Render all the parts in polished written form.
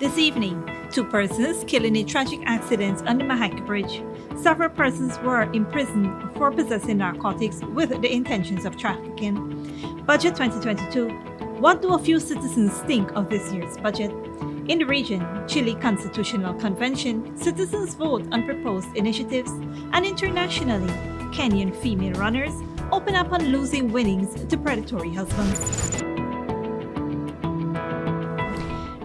This evening, 2 persons killed in a tragic accident on the Mahaica Bridge. Several persons were imprisoned for possessing narcotics with the intentions of trafficking. Budget 2022. What do a few citizens think of this year's budget? In the region, Chile Constitutional Convention, citizens vote on proposed initiatives, and internationally, Kenyan female runners open up on losing winnings to predatory husbands.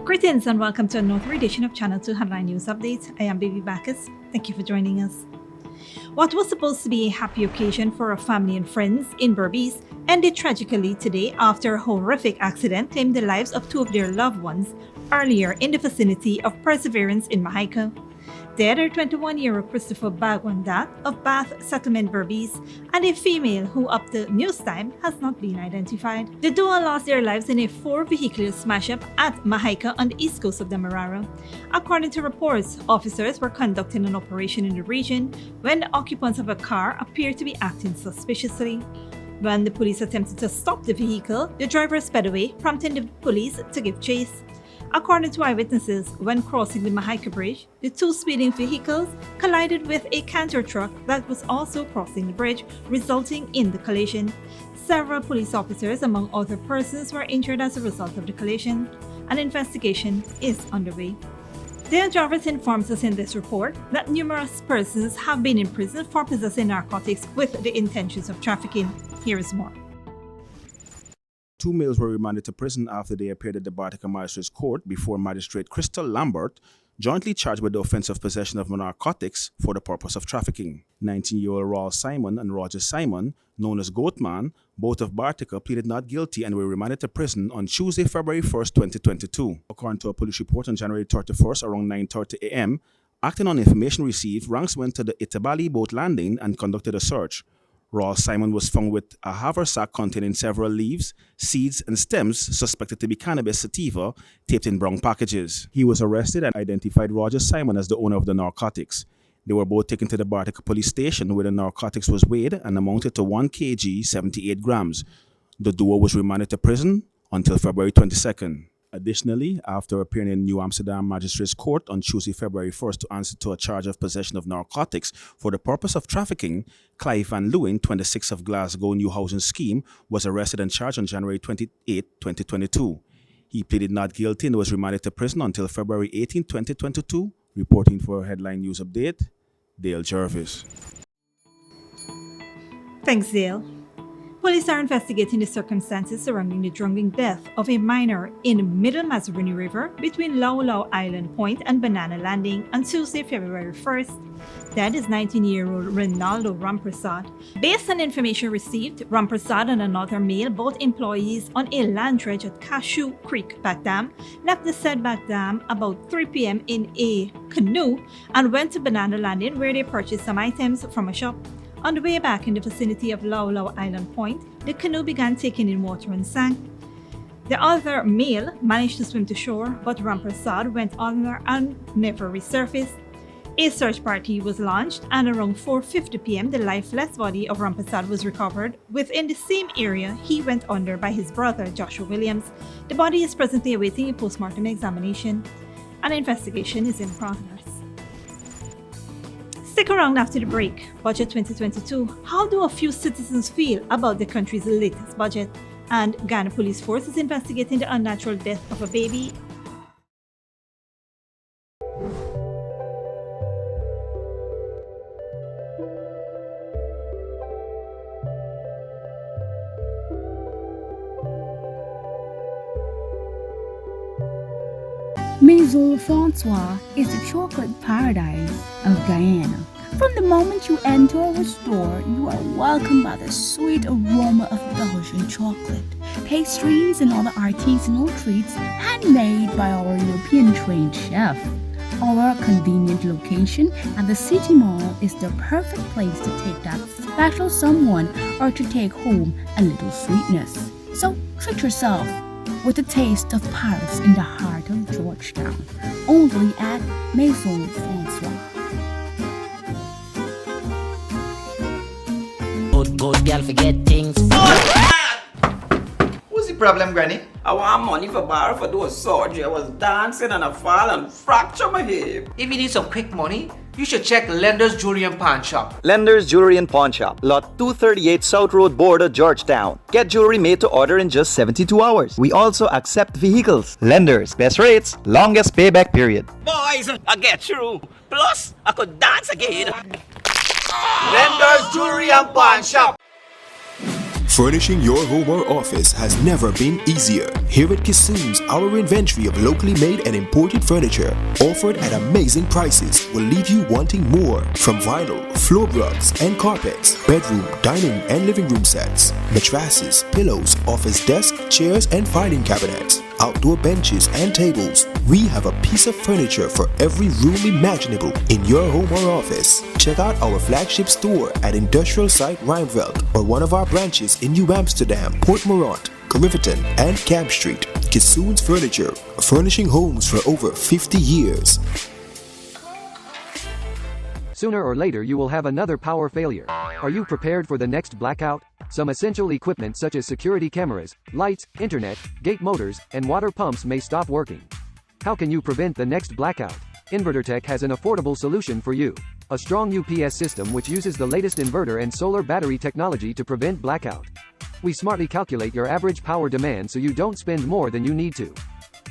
Greetings and welcome to another edition of Channel 2 Headline News Update. I am Baby Bacchus. Thank you for joining us. What was supposed to be a happy occasion for a family and friends in Berbice ended tragically today after a horrific accident claimed the lives of 2 of their loved ones earlier in the vicinity of Perseverance in Mahaica. Dead are 21-year-old Christopher Bagwandat of Bath Settlement Berbice and a female who up to news time has not been identified. The duo lost their lives in a 4-vehicular smash-up at Mahaica on the east coast of Demerara. According to reports, officers were conducting an operation in the region when the occupants of a car appeared to be acting suspiciously. When the police attempted to stop the vehicle, the driver sped away, prompting the police to give chase. According to eyewitnesses, when crossing the Mahaica Bridge, the 2 speeding vehicles collided with a canter truck that was also crossing the bridge, resulting in the collision. Several police officers, among other persons, were injured as a result of the collision. An investigation is underway. The drivers informs us in this report that numerous persons have been imprisoned for possessing narcotics with the intentions of trafficking. Here is more. 2 males were remanded to prison after they appeared at the Mahaica Magistrates Court before Magistrate Crystal Lambert, jointly charged with the offense of possession of narcotics for the purpose of trafficking. 19-year-old Raul Simon and Roger Simon, known as Goatman, both of Bartica, pleaded not guilty and were remanded to prison on Tuesday, February 1st, 2022. According to a police report on January 31st around 9:30 a.m., acting on information received, ranks went to the Itabali boat landing and conducted a search. Raul Simon was found with a haversack containing several leaves, seeds, and stems suspected to be cannabis sativa taped in brown packages. He was arrested and identified Roger Simon as the owner of the narcotics. They were both taken to the Bartica police station where the narcotics was weighed and amounted to 1 kg 78 grams. The duo was remanded to prison until February 22nd. Additionally, after appearing in New Amsterdam Magistrates Court on Tuesday, February 1st to answer to a charge of possession of narcotics for the purpose of trafficking, Clive Van Leeuwen, 26 of Glasgow New Housing Scheme, was arrested and charged on January 28, 2022. He pleaded not guilty and was remanded to prison until February 18, 2022. Reporting for Headline News Update, Dale Jervis. Thanks, Dale. Police are investigating the circumstances surrounding the drowning death of a minor in Middle Mazaruni River between Lau Lau Island Point and Banana Landing on Tuesday, February 1st. Dead is 19-year-old Ronaldo Ramprasad. Based on information received, Ramprasad and another male, both employees on a land dredge at Cashew Creek Back Dam, left the said back dam about 3 p.m. in a canoe and went to Banana Landing where they purchased some items from a shop. On the way back in the vicinity of Lau Lau Island Point, the canoe began taking in water and sank. The other male managed to swim to shore, but Ramprasad went under and never resurfaced. A search party was launched, and around 4:50 p.m. the lifeless body of Ramprasad was recovered within the same area he went under by his brother Joshua Williams. The body is presently awaiting a postmortem examination. An investigation is in progress. Stick around after the break. Budget 2022. How do a few citizens feel about the country's latest budget? And Ghana Police Force is investigating the unnatural death of a baby. Maison Francois is the chocolate paradise of Guyana. From the moment you enter our store, you are welcomed by the sweet aroma of Belgian chocolate, pastries, and other artisanal treats handmade by our European-trained chef. Our convenient location at the City Mall is the perfect place to take that special someone or to take home a little sweetness. So treat yourself with a taste of Paris in the heart of Georgetown, only at Maison Francois. Good girl forget things. What's the problem, Granny? I want money for borrow for those surgery. I was dancing and I fall and fracture my hip. If you need some quick money, you should check Lender's Jewelry and Pawn Shop. Lender's Jewelry and Pawn Shop, Lot 238 South Road Border, Georgetown. Get jewelry made to order in just 72 hours. We also accept vehicles. Lender's, best rates, longest payback period. Boys, I get through. Plus, I could dance again. Lender's Jewelry and Pawn Shop. Furnishing your home or office has never been easier. Here at Kissoon's, our inventory of locally made and imported furniture, offered at amazing prices, will leave you wanting more. From vinyl, floor rugs and carpets, bedroom, dining and living room sets, mattresses, pillows, office desk, chairs and filing cabinets, outdoor benches and tables. We have a piece of furniture for every room imaginable in your home or office. Check out our flagship store at Industrial Site Rijnveld or one of our branches in New Amsterdam, Port Morant, Riverton and Camp Street. Kissoon's Furniture, furnishing homes for over 50 years. Sooner or later you will have another power failure. Are you prepared for the next blackout? Some essential equipment such as security cameras, lights, internet, gate motors, and water pumps may stop working. How can you prevent the next blackout? InverterTech has an affordable solution for you. A strong UPS system which uses the latest inverter and solar battery technology to prevent blackout. We smartly calculate your average power demand so you don't spend more than you need to.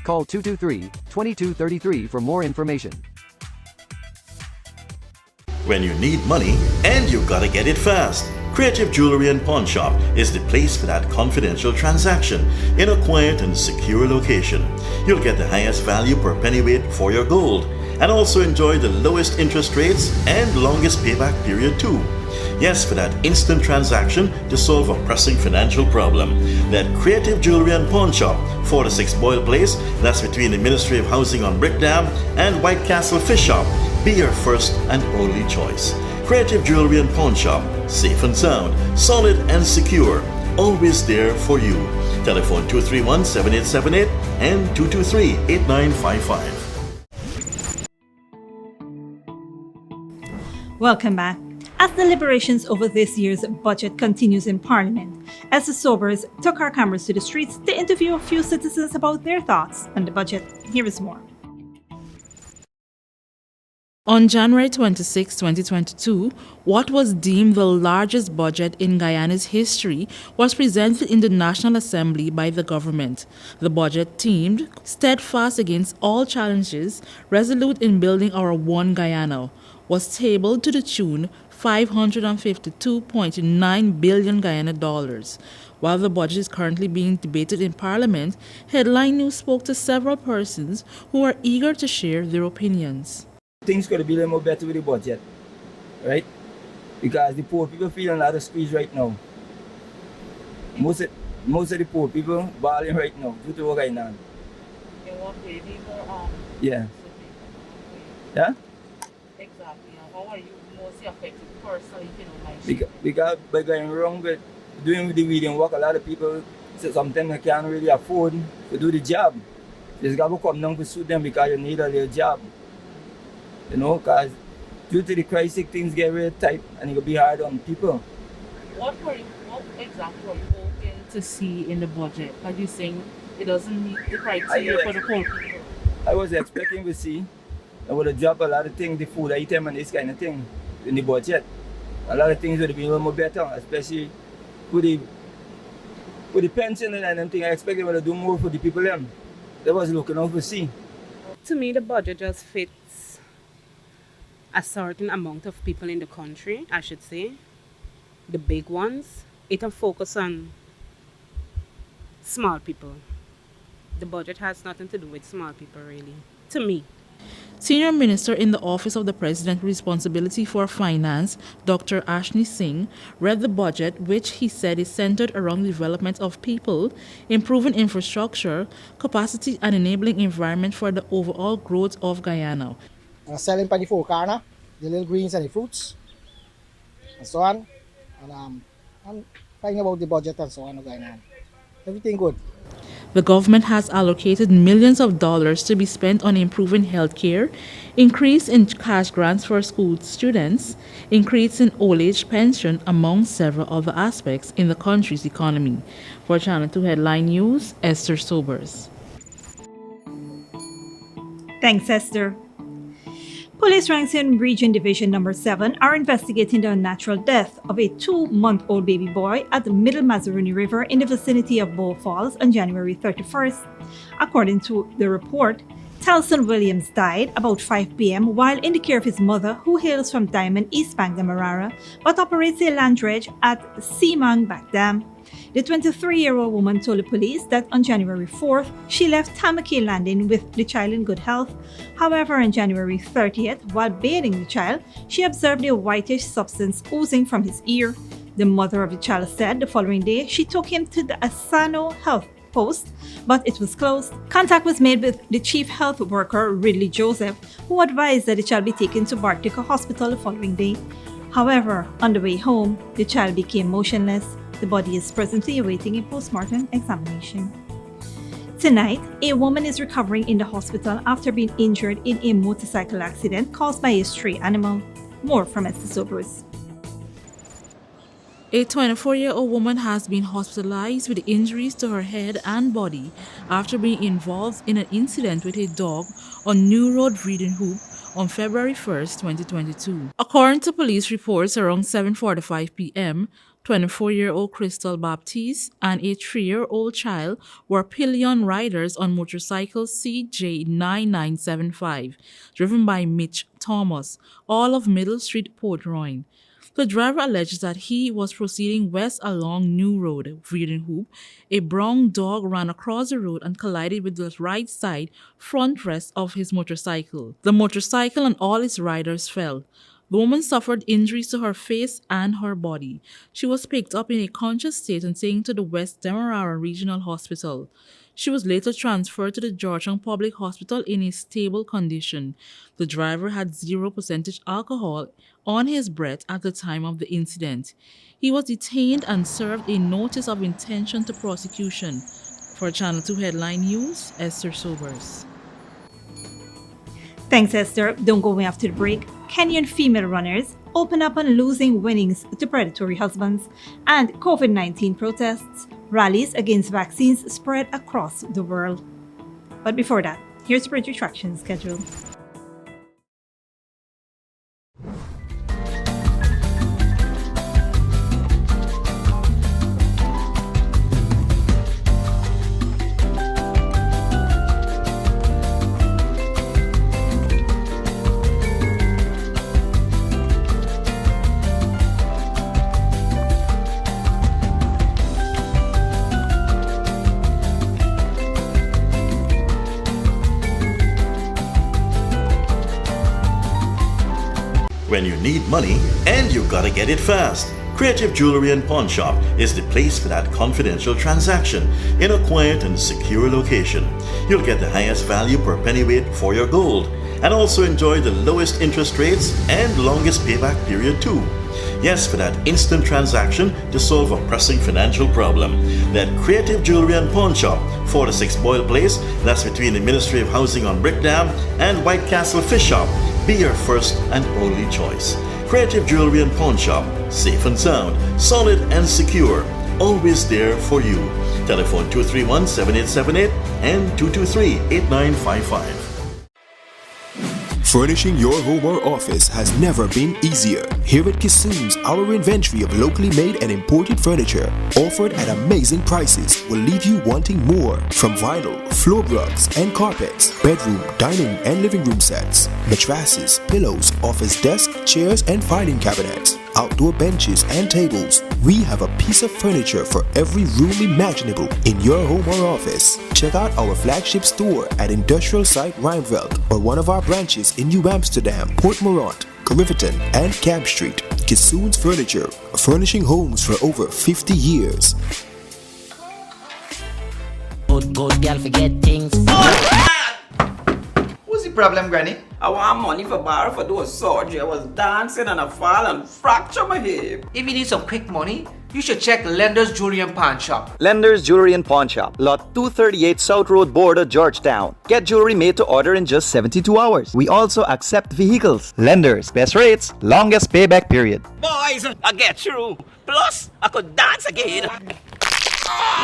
Call 223-2233 for more information. When you need money and you gotta get it fast, Creative Jewelry and Pawn Shop is the place for that confidential transaction in a quiet and secure location. You'll get the highest value per pennyweight for your gold and also enjoy the lowest interest rates and longest payback period too. Yes, for that instant transaction to solve a pressing financial problem. That Creative Jewelry and Pawn Shop, 46 Boyle Place, that's between the Ministry of Housing on Brick Dam and White Castle Fish Shop. Be your first and only choice. Creative Jewelry and Pawn Shop, safe and sound, solid and secure, always there for you. Telephone 231-7878 and 223-8955. Welcome back. As deliberations over this year's budget continues in Parliament, as the Sobers took our cameras to the streets to interview a few citizens about their thoughts on the budget. Here is more. On January 26, 2022, what was deemed the largest budget in Guyana's history was presented in the National Assembly by the government. The budget themed, steadfast against all challenges, resolute in building our one Guyana, was tabled to the tune $552.9 billion Guyana dollars. While the budget is currently being debated in Parliament, Headline News spoke to several persons who are eager to share their opinions. Things could be a little more better with the budget, right? Because the poor people feel a lot of squeeze right now. Most of the poor people balling right now due to what's going on. Yeah. Yeah? Exactly. How are you mostly affected personally, if you don't mind? Because by going wrong with doing the reading work, a lot of people sometimes they can't really afford to do the job. Just got to come down to suit them because you need a little job. You know, because due to the crisis, things get really tight and it will be hard on people. What exactly were you hoping to see in the budget? Are you saying it doesn't meet the criteria for the poor people? I was expecting to see I would have dropped a lot of things, the food item and this kind of thing in the budget. A lot of things would have been a little more better, especially with the pension and everything. I expected would have do more for the people them. That was looking out to see. To me, the budget just fits a certain amount of people in the country, I should say. The big ones. It can focus on small people. The budget has nothing to do with small people, really, to me. Senior Minister in the Office of the President with Responsibility for Finance, Dr. Ashni Singh, read the budget, which he said is centered around the development of people, improving infrastructure, capacity and enabling environment for the overall growth of Guyana. Selling by the four corner, the little greens and the fruits, and so on. And finding about the budget and so on going on. Everything good. The government has allocated millions of dollars to be spent on improving healthcare, increase in cash grants for school students, increase in old age pension, among several other aspects in the country's economy. For Channel 2 Headline News, Esther Sobers. Thanks, Esther. Police ranks in Region Division Number 7 are investigating the unnatural death of a 2-month-old baby boy at the Middle Mazaruni River in the vicinity of Bow Falls on January 31st. According to the report, Telson Williams died about 5 p.m. while in the care of his mother, who hails from Diamond, East Bank, Demerara, but operates a land dredge at Simang Back Dam. The 23-year-old woman told the police that on January 4th, she left Tamaki Landing with the child in good health. However, on January 30th, while bathing the child, she observed a whitish substance oozing from his ear. The mother of the child said the following day she took him to the Asano Health Post, but it was closed. Contact was made with the chief health worker, Ridley Joseph, who advised that the child be taken to Bartica Hospital the following day. However, on the way home, the child became motionless. The body is presently awaiting a postmortem examination. Tonight, a woman is recovering in the hospital after being injured in a motorcycle accident caused by a stray animal. More from Esther Sobers. A 24-year-old woman has been hospitalized with injuries to her head and body after being involved in an incident with a dog on New Road, Reading Hoop, on February 1st, 2022. According to police reports, around 7:45 p.m., 24-year-old Crystal Baptiste and a 3-year-old child were pillion riders on motorcycle CJ9975, driven by Mitch Thomas, all of Middle Street, Port Royal. The driver alleges that he was proceeding west along New Road, Reading Hoop. A brown dog ran across the road and collided with the right side front rest of his motorcycle. The motorcycle and all its riders fell. The woman suffered injuries to her face and her body. She was picked up in a conscious state and taken to the West Demerara Regional Hospital. She was later transferred to the Georgetown Public Hospital in a stable condition. The driver had 0% alcohol on his breath at the time of the incident. He was detained and served a notice of intention to prosecution. For Channel 2 Headline News, Esther Sobers. Thanks, Esther. Don't go away after the break. Kenyan female runners open up on losing winnings to predatory husbands, and COVID-19 protests, rallies against vaccines spread across the world. But before that, here's the bridge retraction schedule. When you need money and you gotta get it fast, Creative Jewelry and Pawn Shop is the place for that confidential transaction in a quiet and secure location. You'll get the highest value per pennyweight for your gold and also enjoy the lowest interest rates and longest payback period too. Yes, for that instant transaction to solve a pressing financial problem. That Creative Jewelry and Pawn Shop, 4-6 Boyle Place, that's between the Ministry of Housing on Brickdam and White Castle Fish Shop, be your first and only choice. Creative Jewelry and Pawn Shop, safe and sound, solid and secure, always there for you. Telephone 231-7878 and 223-8955. Furnishing your home or office has never been easier. Here at Kissoon's, our inventory of locally made and imported furniture, offered at amazing prices, will leave you wanting more. From vinyl, floor rugs and carpets, bedroom, dining and living room sets, mattresses, pillows, office desk, chairs and filing cabinets, outdoor benches and tables. We have a piece of furniture for every room imaginable in your home or office. Check out our flagship store at Industrial Site Rijnveld or one of our branches in New Amsterdam, Port Morant, Riverton and Camp Street. Kissoon's Furniture, furnishing homes for over 50 years. Good girl forget things. What's the problem, Granny? I want money for borrow for those surgery. I was dancing and I fall and fracture my hip. If you need some quick money, you should check Lender's Jewelry and Pawn Shop. Lender's Jewelry and Pawn Shop, Lot 238 South Road Border, Georgetown. Get jewelry made to order in just 72 hours. We also accept vehicles. Lender's, best rates, longest payback period. Boys, I get through. Plus, I could dance again.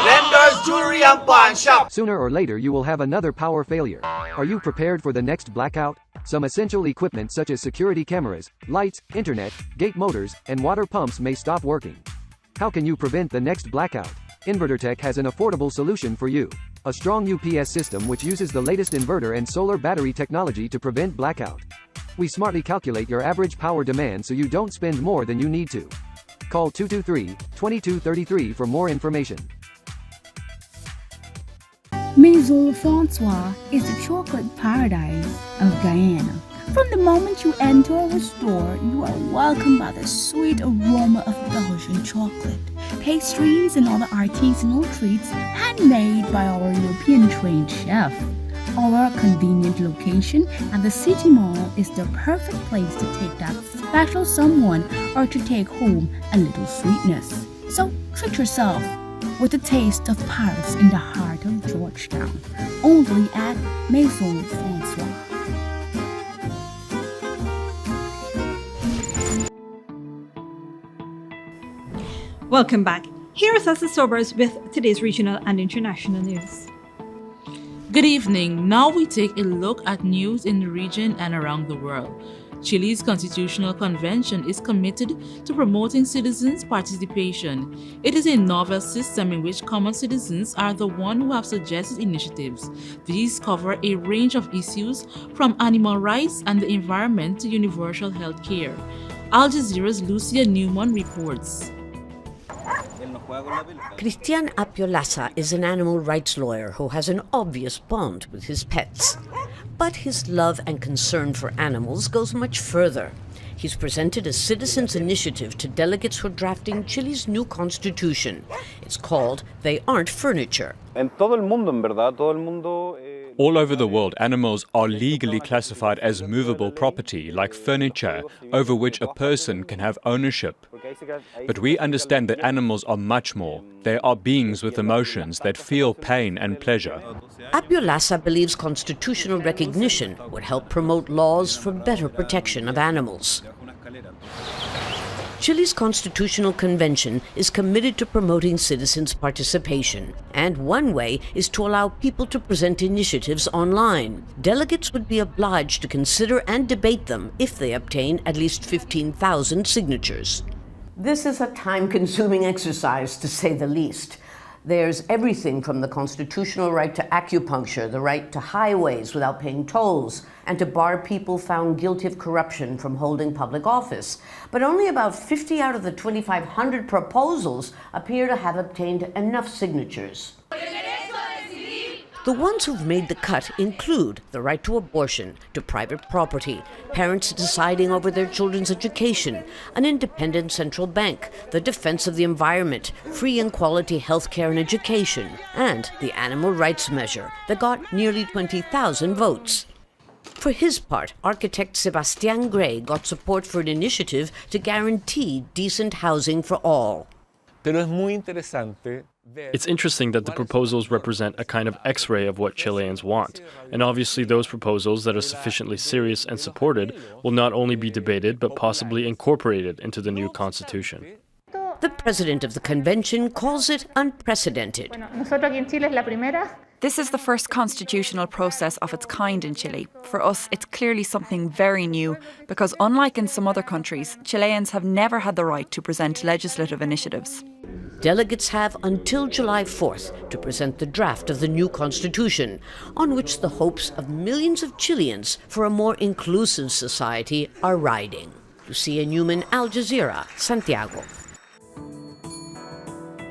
Lender's Jewelry and Pawn Shop. Sooner or later you will have another power failure. Are you prepared for the next blackout? Some essential equipment such as security cameras, lights, internet, gate motors, and water pumps may stop working. How can you prevent the next blackout? InverterTech has an affordable solution for you. A strong UPS system which uses the latest inverter and solar battery technology to prevent blackout. We smartly calculate your average power demand so you don't spend more than you need to. Call 223-2233 for more information. Maison Francois is the chocolate paradise of Guyana. From the moment you enter our store, you are welcomed by the sweet aroma of Belgian chocolate, pastries, and other artisanal treats handmade by our European-trained chef. Our convenient location at the City Mall is the perfect place to take that special someone or to take home a little sweetness. So treat yourself with a taste of Paris in the heart of Georgetown, only at Maison Francois. Welcome back. Here is Asa Sobers with today's regional and international news. Good evening. Now we take a look at news in the region and around the world. Chile's Constitutional Convention is committed to promoting citizens' participation. It is a novel system in which common citizens are the ones who have suggested initiatives. These cover a range of issues from animal rights and the environment to universal health care. Al Jazeera's Lucia Newman reports. Cristian Apiolasa is an animal rights lawyer who has an obvious bond with his pets. But his love and concern for animals goes much further. He's presented a citizens' initiative to delegates who are drafting Chile's new constitution. It's called They Aren't Furniture. All over the world, animals are legally classified as movable property, like furniture, over which a person can have ownership. But we understand that animals are much more. They are beings with emotions that feel pain and pleasure. Apiolasa believes constitutional recognition would help promote laws for better protection of animals. Chile's Constitutional Convention is committed to promoting citizens' participation, and one way is to allow people to present initiatives online. Delegates would be obliged to consider and debate them if they obtain at least 15,000 signatures. This is a time-consuming exercise, to say the least. There's everything from the constitutional right to acupuncture, the right to highways without paying tolls, and to bar people found guilty of corruption from holding public office. But only about 50 out of the 2,500 proposals appear to have obtained enough signatures. The ones who've made the cut include the right to abortion, to private property, parents deciding over their children's education, an independent central bank, the defense of the environment, free and quality health care and education, and the animal rights measure that got nearly 20,000 votes. For his part, architect Sebastian Gray got support for an initiative to guarantee decent housing for all. It's interesting that the proposals represent a kind of X-ray of what Chileans want, and obviously those proposals that are sufficiently serious and supported will not only be debated but possibly incorporated into the new constitution. The president of the convention calls it unprecedented. This is the first constitutional process of its kind in Chile. For us, it's clearly something very new because unlike in some other countries, Chileans have never had the right to present legislative initiatives. Delegates have until July 4th to present the draft of the new constitution, on which the hopes of millions of Chileans for a more inclusive society are riding. Lucia Newman, Al Jazeera, Santiago.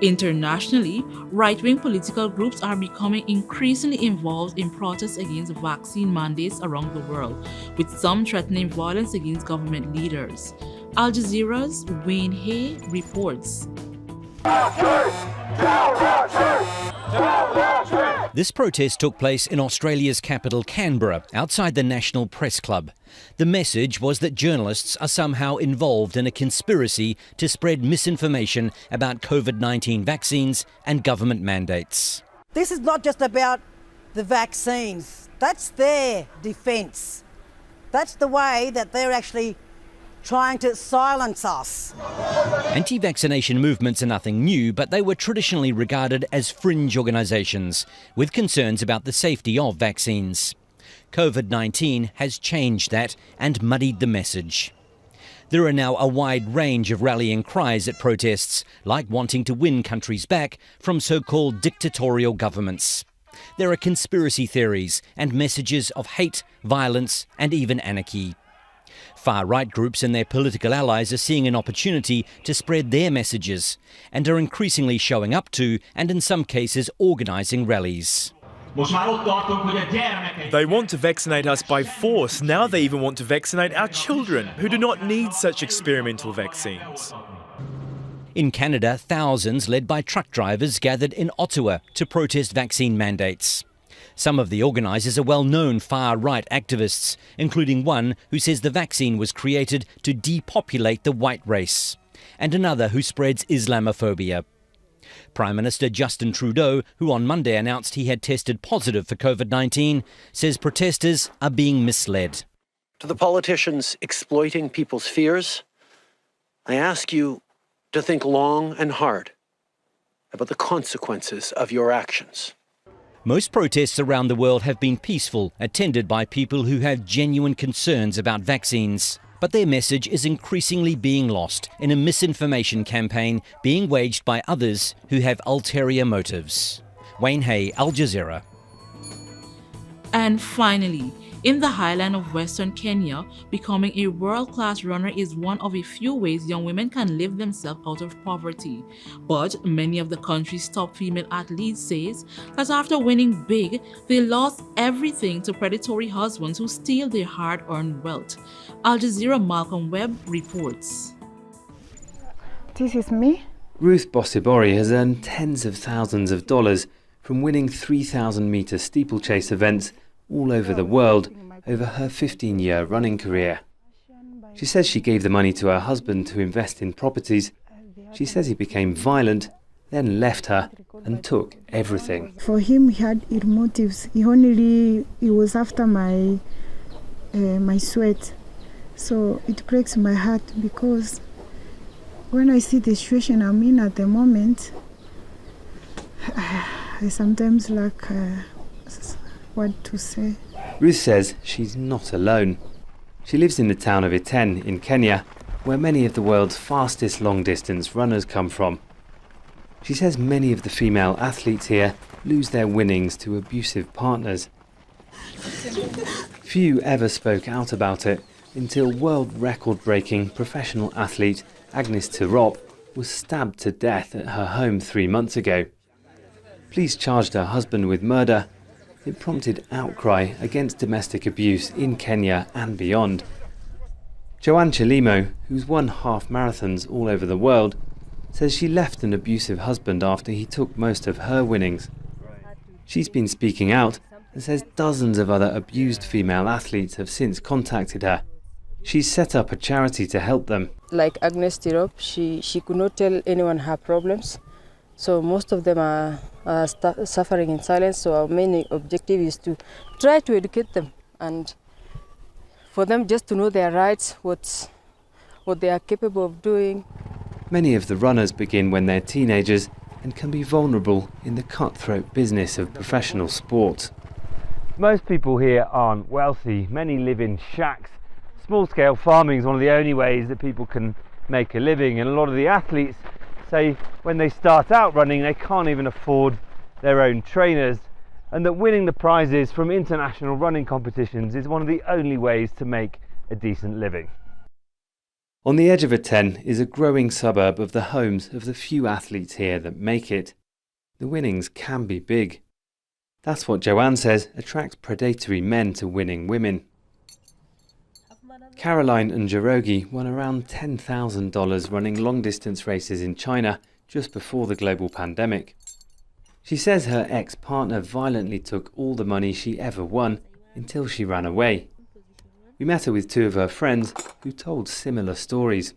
Internationally, right-wing political groups are becoming increasingly involved in protests against vaccine mandates around the world, with some threatening violence against government leaders. Al Jazeera's Wayne Hay reports. This protest took place in Australia's capital, Canberra, outside the National Press Club. The message was that journalists are somehow involved in a conspiracy to spread misinformation about COVID-19 vaccines and government mandates. This is not just about the vaccines. That's their defence. That's the way that they're actually trying to silence us. Anti-vaccination movements are nothing new, but they were traditionally regarded as fringe organisations, with concerns about the safety of vaccines. COVID-19 has changed that and muddied the message. There are now a wide range of rallying cries at protests, like wanting to win countries back from so-called dictatorial governments. There are conspiracy theories and messages of hate, violence and even anarchy. Far-right groups and their political allies are seeing an opportunity to spread their messages and are increasingly showing up to, and in some cases organising, rallies. They want to vaccinate us by force. Now they even want to vaccinate our children, who do not need such experimental vaccines. In Canada, thousands led by truck drivers gathered in Ottawa to protest vaccine mandates. Some of the organisers are well-known far-right activists, including one who says the vaccine was created to depopulate the white race, and another who spreads Islamophobia. Prime Minister Justin Trudeau, who on Monday announced he had tested positive for COVID-19, says protesters are being misled. To the politicians exploiting people's fears, I ask you to think long and hard about the consequences of your actions. Most protests around the world have been peaceful, attended by people who have genuine concerns about vaccines. But their message is increasingly being lost in a misinformation campaign being waged by others who have ulterior motives. Wayne Hay, Al Jazeera. And finally, in the highland of Western Kenya, becoming a world-class runner is one of a few ways young women can live themselves out of poverty. But many of the country's top female athletes says that after winning big, they lost everything to predatory husbands who steal their hard-earned wealth. Al Jazeera Malcolm Webb reports. This is me. Ruth Bossibori has earned tens of thousands of dollars from winning 3,000-metre steeplechase events all over the world over her 15-year running career. She says she gave the money to her husband to invest in properties. She says he became violent, then left her and took everything. For him, he had ill motives. He was after my sweat. So it breaks my heart because when I see the situation I'm in at the moment, I sometimes lack what to say. Ruth says she's not alone. She lives in the town of Iten in Kenya, where many of the world's fastest long-distance runners come from. She says many of the female athletes here lose their winnings to abusive partners. Few ever spoke out about it until world record-breaking professional athlete Agnes Tirop was stabbed to death at her home 3 months ago. Police charged her husband with murder. It prompted outcry against domestic abuse in Kenya and beyond. Joanne Chelimo, who's won half marathons all over the world, says she left an abusive husband after he took most of her winnings. She's been speaking out and says dozens of other abused female athletes have since contacted her. She's set up a charity to help them. Like Agnes Tirop, she could not tell anyone her problems. So most of them are suffering in silence. So our main objective is to try to educate them and for them just to know their rights, what they are capable of doing. Many of the runners begin when they're teenagers and can be vulnerable in the cutthroat business of professional sport. Most people here aren't wealthy. Many live in shacks. Small-scale farming is one of the only ways that people can make a living, and a lot of the athletes say when they start out running they can't even afford their own trainers, and that winning the prizes from international running competitions is one of the only ways to make a decent living. On the edge of Iten is a growing suburb of the homes of the few athletes here that make it. The winnings can be big. That's what Joanne says attracts predatory men to winning women. Caroline and Njoroge won around $10,000 running long-distance races in China just before the global pandemic. She says her ex-partner violently took all the money she ever won until she ran away. We met her with two of her friends who told similar stories.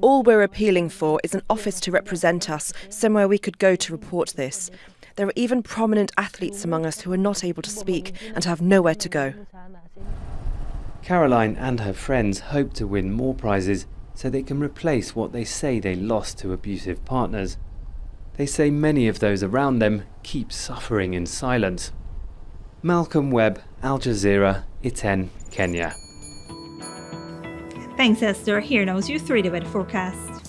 All we're appealing for is an office to represent us, somewhere we could go to report this. There are even prominent athletes among us who are not able to speak and have nowhere to go. Caroline and her friends hope to win more prizes so they can replace what they say they lost to abusive partners. They say many of those around them keep suffering in silence. Malcolm Webb, Al Jazeera, Iten, Kenya. Thanks, Esther. Here now is your 3-day weather forecast.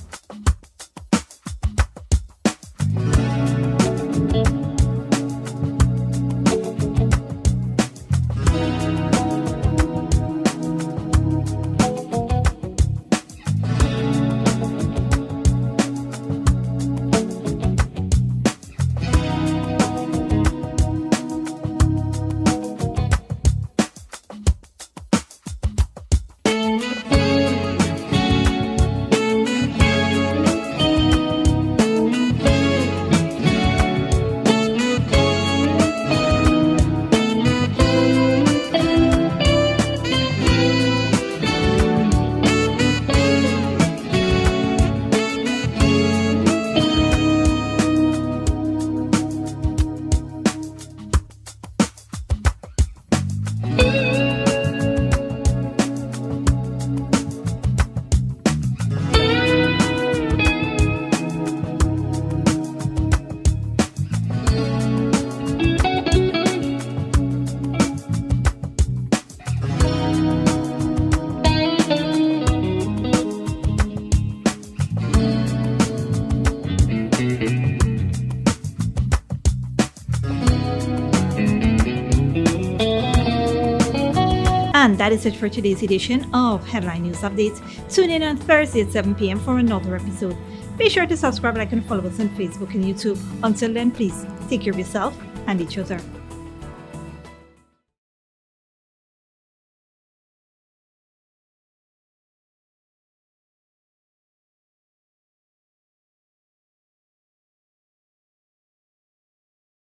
And that is it for today's edition of Headline News Updates. Tune in on Thursday at 7 p.m. for another episode. Be sure to subscribe, like, and follow us on Facebook and YouTube. Until then, please take care of yourself and each other.